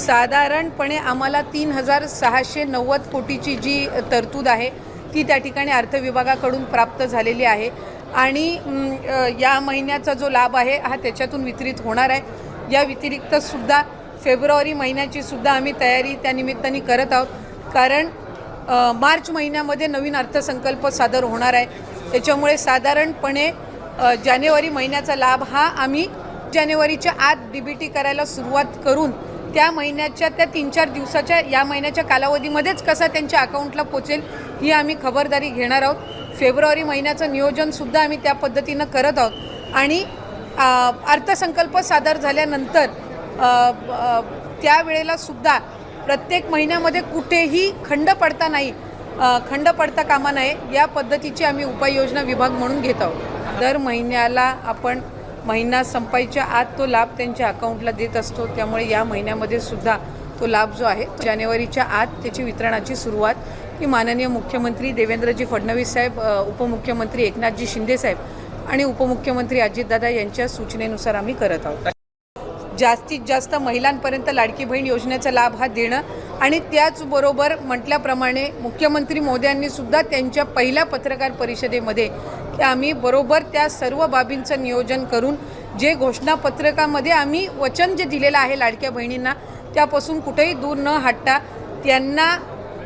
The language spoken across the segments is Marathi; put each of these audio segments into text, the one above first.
साधारणपणे आम्हाला 3,690 कोटीची जी तरतूद आहे ती त्या ठिकाणी अर्थ विभागाकडून प्राप्त झालेली आहे आणि या महिन्याचा जो लाभ आहे हा त्याच्यातून वितरित होणार आहे। या व्यतिरिक्त सुद्धा फेब्रुवारी महिन्याची सुद्धा आम्ही तयारी त्या निमित्ताने करत आहोत, कारण मार्च महिन्यामध्ये नवीन अर्थसंकल्प सादर होणार आहे। त्याच्यामुळे साधारणपणे जानेवारी महिन्याचा लाभ हा आम्ही जानेवारीच्या आत DBT करायला सुरुवात करून त्या महिन्याच्या त्या 3-4 दिवसाच्या या महिन्याच्या कालावधीमध्येच कसा त्यांच्या अकाउंटला पोचेल ही आम्ही खबरदारी घेणार आहोत। फेब्रुवारी महिन्याचं नियोजनसुद्धा आम्ही त्या पद्धतीनं करत आहोत आणि अर्थसंकल्प सादर झाल्यानंतर त्यावेळेला सुद्धा प्रत्येक महिन्यामध्ये कुठेही खंड पडता कामा नये या पद्धतीची आम्ही उपाययोजना विभाग म्हणून घेत आहोत। दर महिन्याला आपण महिना संपायच्या आत तो लाभ त्यांच्या अकाउंटला देत असतो, त्यामुळे या महिन्यामध्ये सुद्धा तो लाभ जो आहे जानेवारीच्या आत त्याची वितरणाची सुरुवात ही माननीय मुख्यमंत्री देवेंद्रजी फडणवीस साहेब, उपमुख्यमंत्री एकनाथजी शिंदे साहेब आणि उपमुख्यमंत्री अजितदादा यांच्या सूचनेनुसार आम्ही करत आहोत। जास्तीत जास्त महिलांपर्यंत लाडकी बहीण योजनेचा लाभ हा देणं आणि त्याचबरोबर म्हटल्याप्रमाणे मुख्यमंत्री मोदयांनी सुद्धा त्यांच्या पहिल्या पत्रकार परिषदेमध्ये की आम्ही बरोबर त्या सर्व बाबींचं नियोजन करून जे घोषणापत्रकामध्ये आम्ही वचन जे दिलेलं आहे लाडक्या बहिणींना त्यापासून कुठेही दूर न हटता त्यांना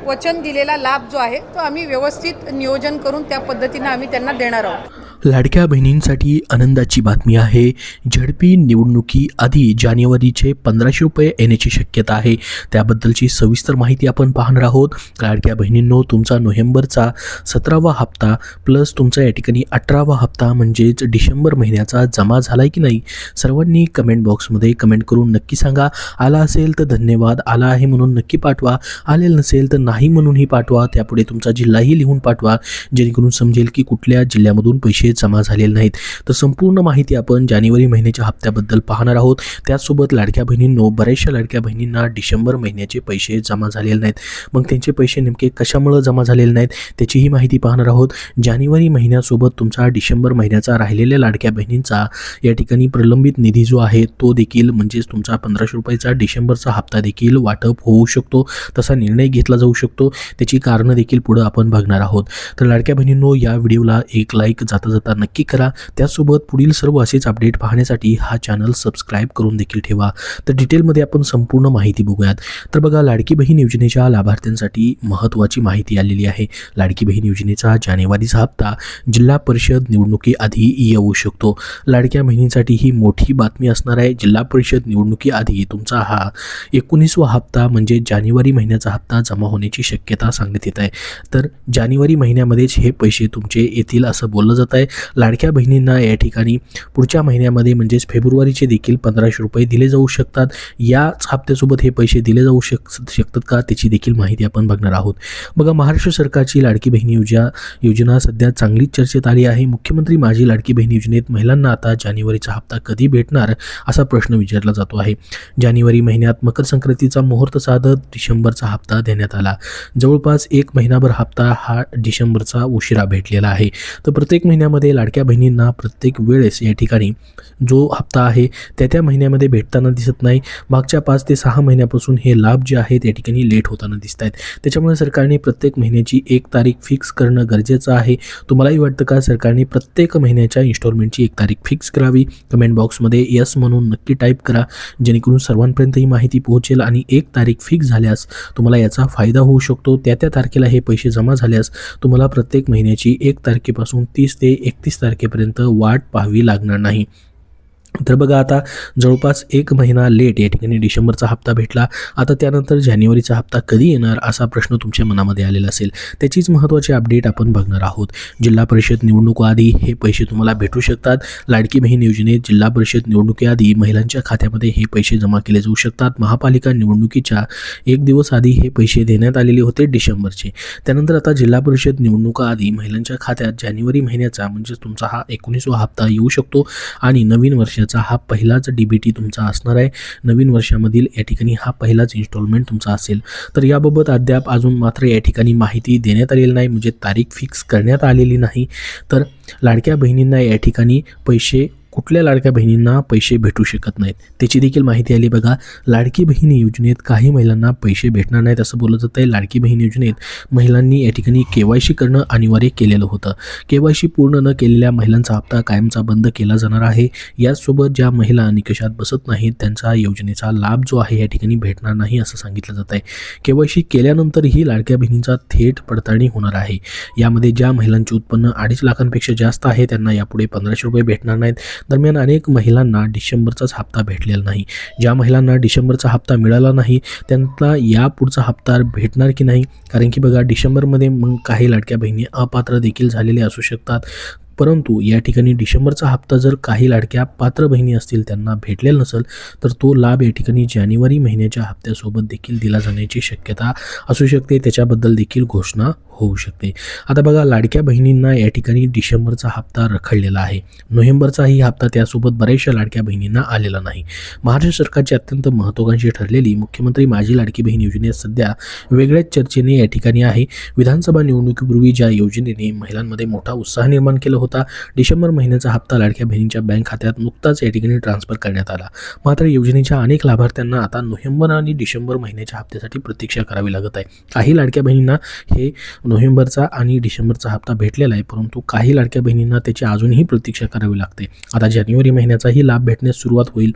वचन दिलेला लाभ जो आहे तो आम्ही व्यवस्थित नियोजन करून त्या पद्धतीनं आम्ही त्यांना देणार आहोत। लाडक्या बहिणींसाठी आनंदाची बातमी आहे। झडपी निवडणुकीआधी जानेवारीचे 1500 रुपये येण्याची शक्यता आहे। त्याबद्दलची सविस्तर माहिती आपण पाहणार आहोत। लाडक्या बहिणींनो, तुमचा नोव्हेंबरचा 17वा हप्ता प्लस तुमचा या ठिकाणी 18वा हप्ता म्हणजेच डिसेंबर महिन्याचा जमा झालाय की नाही, सर्वांनी कमेंट बॉक्समध्ये कमेंट करून नक्की सांगा। आला असेल तर धन्यवाद, आला आहे म्हणून नक्की पाठवा, आलेलं नसेल तर नाही म्हणूनही पाठवा। त्यापुढे तुमचा जिल्हाही लिहून पाठवा, जेणेकरून समजेल की कुठल्या जिल्ह्यामधून पैसे जमा झालेले नाहीत। तर संपूर्ण माहिती आपण जानेवारी महिन्याच्या हप्त्याबद्दल पाहणार आहोत। त्याचसोबत लाडक्या बहिणींनो, बऱ्याचशा लाडक्या बहिणींना डिसेंबर महिन्याचे पैसे जमा झालेले नाहीत, मग त्यांचे पैसे नेमके कशामुळे जमा झालेले नाहीत त्याचीही माहिती पाहणार आहोत। जानेवारी महिन्यासोबत तुमचा डिसेंबर महिन्याचा राहिलेल्या लाडक्या बहिणींचा या ठिकाणी प्रलंबित निधी जो आहे तो देखील म्हणजेच तुमचा 1500 रुपयाचा डिसेंबरचा हप्ता देखील वाटप होऊ शकतो, तसा निर्णय घेतला जाऊ शकतो। त्याची कारणं देखील पुढे आपण बघणार आहोत। तर लाडक्या बहिणींनो, या व्हिडिओला एक लाईक जाता नक्की करा। त्यासोबत पुढील सर्व असेच अपडेट पाहण्यासाठी हा चॅनल सबस्क्राईब करून देखील ठेवा। तर डिटेलमध्ये आपण संपूर्ण माहिती बघूयात। तर बघा, लाडकी बहीण योजनेच्या लाभार्थ्यांसाठी महत्त्वाची माहिती आलेली आहे। लाडकी बहीण योजनेचा जानेवारीचा हप्ता जिल्हा परिषद निवडणुकीआधी येऊ शकतो। लाडक्या बहिणींसाठी ही मोठी बातमी असणार आहे। जिल्हा परिषद निवडणुकीआधी तुमचा हा 19वा हप्ता म्हणजे जानेवारी महिन्याचा हप्ता जमा होण्याची शक्यता सांगण्यात येत आहे। तर जानेवारी महिन्यामध्येच हे पैसे तुमचे येतील असं बोललं जात आहे। लाडक्या बहिणींना या ठिकाणी पुढच्या महिन्यामध्ये म्हणजेच फेब्रुवारीचे देखील 1500 रुपये दिले जाऊ शकतात। याच हप्त्यासोबत हे पैसे दिले जाऊ शकतात का त्याची देखील माहिती आपण बघणार आहोत। बघा, महाराष्ट्र सरकारची लाडकी बहीण योजना सध्या चांगलीच चर्चेत आली आहे। मुख्यमंत्री माझी लाडकी बहीण योजनेत महिलांना आता जानेवारीचा हप्ता कधी भेटणार असा प्रश्न विचारला जातो आहे। जानेवारी महिन्यात मकर संक्रांतीचा मुहूर्त साधत डिसेंबरचा हप्ता देण्यात आला। जवळपास 1 महिनाभर हप्ता हा डिसेंबरचा उशिरा भेटलेला आहे। तर प्रत्येक महिन्यामध्ये लाडक्या बहिणींना प्रत्येक वेळेस या ठिकाणी जो हप्ता आहे त्या महिन्यामध्ये भेटताना दिसत नाही। मागच्या 5 ते 6 महिन्यापासून हे लाभ जे आहेत या ठिकाणी लेट होताना दिसत आहेत। त्याच्यामुळे सरकारने प्रत्येक महिन्याची 1 तारीख फिक्स करणं गरजेचं आहे। तुम्हालाही वाटतं का सरकारने प्रत्येक महिन्याच्या इन्स्टॉलमेंटची 1 तारीख फिक्स करावी? कमेंट बॉक्समध्ये यस म्हणून नक्की टाईप करा, जेणेकरून सर्वांपर्यंत ही माहिती पोहोचेल आणि 1 तारीख फिक्स झाल्यास तुम्हाला याचा फायदा होऊ शकतो। त्या तारखेला हे पैसे जमा झाल्यास तुम्हाला प्रत्येक महिन्याची 1 तारखेपासून 30 ते 31 तारखेपर्यंत वाट पाहावी लागणार नाही। तर बघा, आता जवळपास 1 महिना लेट या ठिकाणी डिसेंबरचा हप्ता भेटला। आता त्यानंतर जानेवारीचा हप्ता कधी येणार असा प्रश्न तुमच्या मनामध्ये आलेला असेल, त्याचीच महत्त्वाची अपडेट आपण बघणार आहोत। जिल्हा परिषद निवडणुकीआधी हे पैसे तुम्हाला भेटू शकतात। लाडकी बहीण योजनेत जिल्हा परिषद निवडणुकीआधी महिलांच्या खात्यामध्ये हे पैसे जमा केले जाऊ शकतात। महापालिका निवडणुकीच्या 1 दिवस आधी हे पैसे देण्यात आलेले होते डिसेंबरचे। त्यानंतर आता जिल्हा परिषद निवडणुकीआधी महिलांच्या खात्यात जानेवारी महिन्याचा म्हणजे तुमचा हा 19वा हप्ता येऊ शकतो आणि नवीन वर्षाचा हा पहिलाच DBT तुमचा असणार आहे। नवीन वर्षामधील या ठिकाणी हा पहिलाच इन्स्टॉलमेंट तुमचा असेल। तर याबाबत अद्याप अजून मात्र या ठिकाणी माहिती देण्यात आलेली नाही, म्हणजे तारीख फिक्स करण्यात आलेली नाही। तर लाडक्या बहिणींना या ठिकाणी पैसे कुठल्या लाडक्या बहिणींना पैसे भेटू शकत नाहीत त्याची देखील माहिती आली बघा. लाडकी बहीण योजनेत काही महिलांना पैसे भेटणार नाहीत असं बोललं जात आहे. लाडकी बहीण योजनेत महिलांनी या ठिकाणी KYC करणं अनिवार्य केलेलं होतं. KYC पूर्ण न केलेल्या महिलांचा हप्ता कायमचा बंद केला जाणार आहे. याचसोबत ज्या महिला निकषात बसत नाहीत त्यांचा योजनेचा लाभ जो आहे या ठिकाणी भेटणार नाही असं सांगितलं जात आहे. KYC केल्यानंतरही लाडक्या बहिणींचा थेट पडताळणी होणार आहे. यामध्ये ज्या महिलांचे उत्पन्न 2.5 लाखांपेक्षा जास्त आहे त्यांना यापुढे 1500 रुपये भेटणार नाहीत. दरम्यान अनेक महिलांना डिसेंबरचाच हप्ता भेटलेला नाही. ज्या महिलांना डिसेंबरचा हप्ता मिळाला नाही त्यांना यापुढचा हप्ता भेटणार की नाही, कारण की बघा डिसेंबरमध्ये मग काही लाडक्या बहिणी अपात्र देखील झालेले असू शकतात. परंतु या ठिकाणी डिसेंबरचा हप्ता जर काही लाडक्या पात्र बहिणी असतील त्यांना भेटलेला नसेल तर तो लाभ या ठिकाणी जानेवारी महिन्याच्या हप्त्यासोबत देखील दिला जाण्याची शक्यता असू शकते. त्याच्याबद्दल देखील घोषणा होऊ शकते. आता बघा लाडक्या बहिणींना या ठिकाणी डिसेंबरचा हप्ता रखडलेला आहे. नोव्हेंबरचाही हप्ता त्यासोबत बऱ्याचशा लाडक्या बहिणींना आलेला नाही. महाराष्ट्र सरकारची अत्यंत महत्त्वाकांक्षी ठरलेली मुख्यमंत्री माझी लाडकी बहीण योजनेत सध्या वेगळ्याच चर्चेने या ठिकाणी आहे. विधानसभा निवडणुकीपूर्वी ज्या योजनेने महिलांमध्ये मोठा उत्साह निर्माण केला होता, डिसेंबर महिन्याचा हप्ता लाडक्या बहिणींच्या बँक खात्यात नुकताच या ठिकाणी ट्रान्सफर करण्यात आला. मात्र योजनेच्या अनेक लाभार्थ्यांना आता नोव्हेंबर आणि डिसेंबर महिन्याच्या हप्त्यासाठी प्रतीक्षा करावी लागत आहे. काही लाडक्या बहिणींना हे नोव्हेंबरचा आणि डिसेंबरचा हप्ता भेटलेला आहे, परंतु काही लाडक्या बहिणींना त्याची अजूनही प्रतीक्षा करावी लागते. आता जानेवारी महिन्याचाही लाभ भेटण्यास सुरुवात होईल,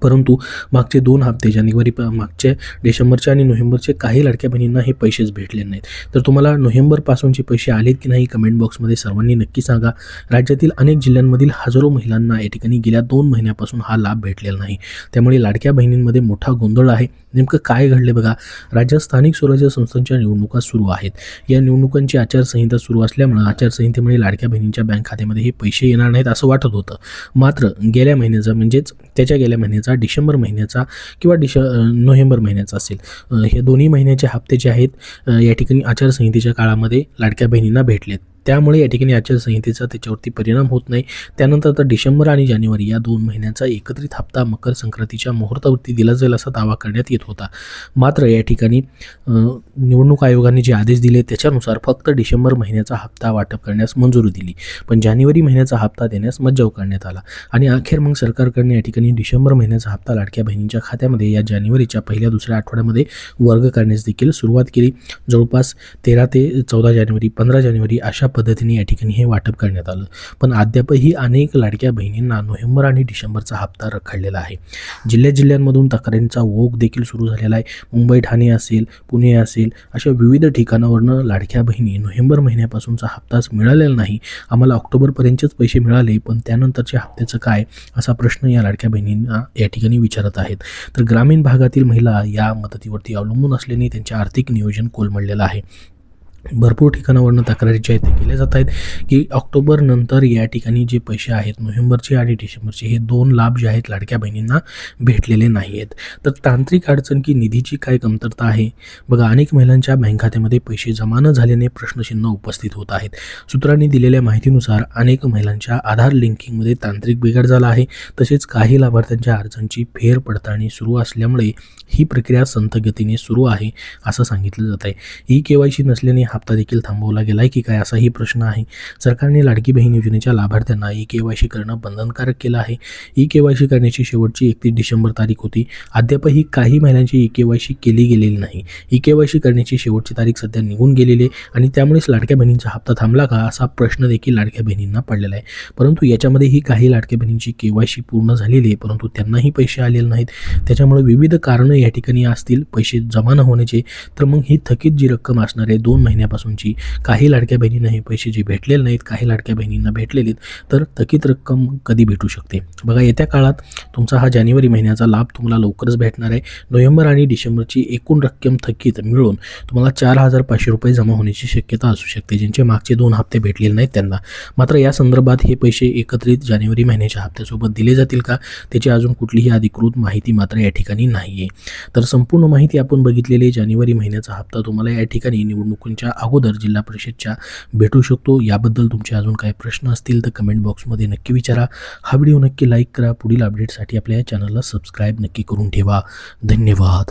परंतु मागचे 2 हप्ते मागचे डिसेंबरचे आणि नोव्हेंबरचे काही लाडक्या बहिणींना हे पैसेच भेटले नाहीत. तर तुम्हाला नोव्हेंबरपासूनचे पैसे आलेत की नाही कमेंट बॉक्समध्ये सर्वांनी नक्की सांगा. राज्यातील अनेक जिल्ह्यांमधील हजारो महिलांना या ठिकाणी गेल्या 2 महिन्यापासून हा लाभ भेटलेला नाही. त्यामुळे लाडक्या बहिणींमध्ये मोठा गोंधळ आहे. नेमकं काय घडले बघा. राज्यात स्थानिक स्वराज्य संस्थांच्या निवडणुका सुरू आहेत. या निवडणुकांची आचारसंहिता सुरू असल्यामुळे आचारसंहितेमुळे लाडक्या बहिणींच्या बँक खात्यामध्ये हे पैसे येणार नाहीत असं वाटत होतं. मात्र गेल्या महिन्याचा म्हणजेच त्याच्या गेल्या महिन्याचा डिसेंबर महिन्याचा किंवा नोव्हेंबर महिन्याचा असेल, हे दोन्ही महिन्याचे हप्ते जे आहेत या ठिकाणी आचारसंहितेच्या काळामध्ये लाडक्या बहिणींना भेटलेत. त्यामुळे या ठिकाणी आचारसंहितेचा त्याच्यावरती परिणाम होत नाही. त्यानंतर आता डिसेंबर आणि जानेवारी या 2 महिन्यांचा एकत्रित हप्ता मकर संक्रांतीच्या मुहूर्तावरती दिला जाईल असा दावा करण्यात येत होता. मात्र या ठिकाणी निवडणूक आयोगाने जे आदेश दिले त्याच्यानुसार फक्त डिसेंबर महिन्याचा हप्ता वाटप करण्यास मंजुरी दिली, पण जानेवारी महिन्याचा हप्ता देण्यास मज्जाव करण्यात आला. आणि अखेर मग सरकारकडे या ठिकाणी डिसेंबर महिन्याचा हप्ता लाडक्या बहिणींच्या खात्यामध्ये या जानेवारीच्या पहिल्या दुसऱ्या आठवड्यामध्ये वर्ग करण्यास देखील सुरुवात केली. जवळपास 13 ते 14 जानेवारी 15 जानेवारी अशा पद्धतीने या ठिकाणी हे वाटप करण्यात आलं. पण अद्यापही अनेक लाडक्या बहिणींना नोव्हेंबर आणि डिसेंबरचा हप्ता रखडलेला आहे. जिल्ह्यांमधून तक्रारींचा ओघ देखील सुरू झालेला आहे. मुंबई, ठाणे असेल, पुणे असेल, अशा विविध ठिकाणावरनं लाडक्या बहिणी नोव्हेंबर महिन्यापासूनचा हप्ताच मिळालेला नाही, आम्हाला ऑक्टोबरपर्यंतचेच पैसे मिळाले पण त्यानंतरच्या हप्त्याचं काय, असा प्रश्न या लाडक्या बहिणींना या ठिकाणी विचारत आहेत. तर ग्रामीण भागातील महिला या मदतीवरती अवलंबून असल्याने त्यांचे आर्थिक नियोजन कोलमडलेलं आहे. भरपूर ठिकाणावरून तक्रारी ज्या आहेत ते केल्या जात आहेत की ऑक्टोबर नंतर या ठिकाणी जे पैसे आहेत नोव्हेंबरचे आणि डिसेंबरचे हे 2 लाभ जे आहेत लाडक्या बहिणींना भेटलेले नाही आहेत. तर तांत्रिक अडचण की निधीची काय कमतरता आहे बघा. अनेक महिलांच्या बँक खात्यामध्ये पैसे जमा न झाल्याने प्रश्नचिन्ह उपस्थित होत आहेत. सूत्रांनी दिलेल्या माहितीनुसार अनेक महिलांच्या आधार लिंकिंगमध्ये तांत्रिक बिघाड झाला आहे. तसेच काही लाभार्थ्यांच्या अर्जांची फेर पडताळणी सुरू असल्यामुळे ही प्रक्रिया संथ गतीने सुरू आहे असं सांगितलं जात आहे. KYC नसल्याने हप्ता देखील थांबवला गेलाय की काय असाही प्रश्न आहे. सरकारने लाडकी बहीण योजनेच्या लाभार्थ्यांना KYC करणं बंधनकारक केलं आहे. KYC करण्याची शेवटची 31 डिसेंबर तारीख होती. अद्यापही काही महिलांची KYC केली गेलेली नाही. KYC करण्याची शेवटची तारीख सध्या निघून गेलेली आहे आणि त्यामुळेच लाडक्या बहिणींचा हप्ता थांबला का असा प्रश्न देखील लाडक्या बहिणींना पडलेला आहे. परंतु याच्यामध्येही काही लाडक्या बहिणींची KYC पूर्ण झालेली आहे परंतु त्यांनाही पैसे आलेले नाहीत. त्याच्यामुळे विविध कारणं या ठिकाणी असतील पैसे जमा न होण्याचे. तर मग ही थकीत जी रक्कम असणार आहे 2 महिन्यापासूनची, काही लाडक्या बहिणींना हे पैसे जे भेटलेले नाहीत, काही लाडक्या बहिणींना भेटलेले, तर थकीत रक्कम कधी भेटू शकते बघा. येत्या काळात तुमचा हा जानेवारी महिन्याचा लाभ तुम्हाला लवकरच भेटणार आहे. नोव्हेंबर आणि डिसेंबरची एकूण रक्कम थकीत मिळून तुम्हाला 4,500 रुपये जमा होण्याची शक्यता असू शकते, ज्यांचे मागचे 2 हप्ते भेटलेले नाहीत त्यांना. मात्र या संदर्भात हे पैसे एकत्रित जानेवारी महिन्याच्या हप्त्यासोबत दिले जातील का त्याची अजून कुठलीही अधिकृत माहिती मात्र या ठिकाणी नाही आहे. तर संपूर्ण माहिती आपण बघितलेली. जानेवारी महिन्याचा हप्ता तुम्हाला या ठिकाणी निवडणुकीच्या अगोदर जिल्हा परिषदच्या भेटू शकतो. याबद्दल तुमचे अजून काही प्रश्न असतील तर कमेंट बॉक्समध्ये नक्की विचारा. हा व्हिडिओ नक्की लाईक करा. पुढील अपडेटसाठी आपल्या या चॅनलला सबस्क्राईब नक्की करून ठेवा. धन्यवाद.